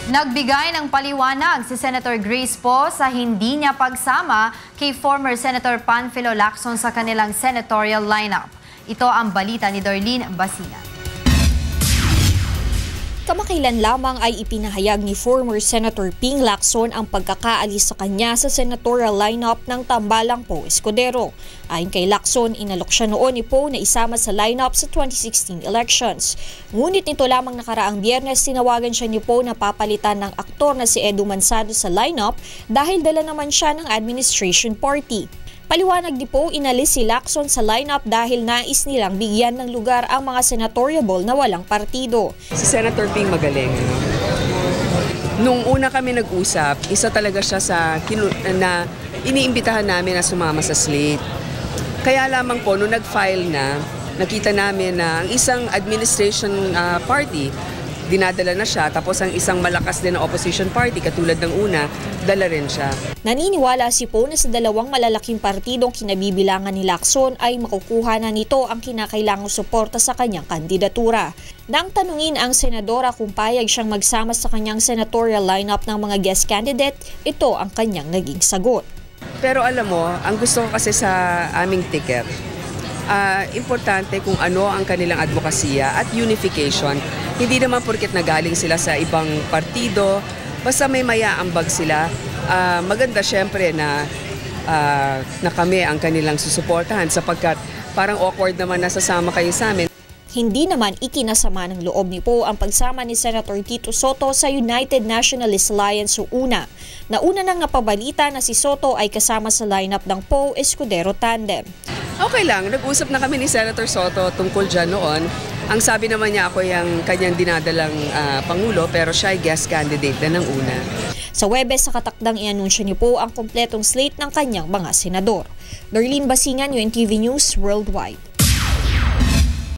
Nagbigay ng paliwanag si Senator Grace Poe sa hindi niya pagsama kay former Senator Panfilo Lacson sa kanilang senatorial lineup. Ito ang balita ni Darlene Basinan. Kamakailan lamang ay ipinahayag ni former Senator Ping Lacson ang pagkakaalis sa kanya sa senatorial lineup ng tambalang Poe Escudero. Ayon kay Lacson, inalok siya noon ni Poe na isama sa lineup sa 2016 elections. Ngunit nito lamang nakaraang Biyernes, tinawagan siya ni Poe na papalitan ng aktor na si Edu Mansado sa lineup dahil dala naman siya ng administration party. Paliwanag ni Poe, inalis si Lacson sa lineup dahil nais nilang bigyan ng lugar ang mga senatoriable na walang partido. Si Senator Ping magaling. Nung una kami nag-usap, isa talaga siya sa na iniimbitahan namin na sumama sa slate. Kaya lamang po, nung nag-file na, nakita namin na ang isang administration party, dinadala na siya, tapos ang isang malakas din na opposition party, katulad ng una, dala rin siya. Naniniwala si Poe na sa dalawang malalaking partidong kinabibilangan ni Lacson ay makukuha na nito ang kinakailangang suporta sa kanyang kandidatura. Nang tanungin ang senadora kung payag siyang magsama sa kanyang senatorial lineup ng mga guest candidate, ito ang kanyang naging sagot. Pero alam mo, ang gusto ko kasi sa aming ticket, importante kung ano ang kanilang advokasya at unification. Hindi naman porket nagaling sila sa ibang partido, basta may mayaambag sila. Maganda syempre na kami ang kanilang susuportahan sapagkat parang awkward naman na sasama kayo sa amin. Hindi naman ikinasama ng loob ni Poe ang pagsama ni Senator Tito Soto sa United Nationalist Alliance o UNA. Nauna nang napabalita na si Soto ay kasama sa lineup ng Poe Escudero tandem. Okay lang, nag-usap na kami ni Senator Soto tungkol dyan noon. Ang sabi naman niya, ako yung kanyang dinadalang Pangulo, pero siya ay guest candidate na ng una. Sa Huwebes, sa katakdang i-anunsyo ni Poe ang kompletong slate ng kanyang mga senador. Darlene Basinan, UNTV News Worldwide.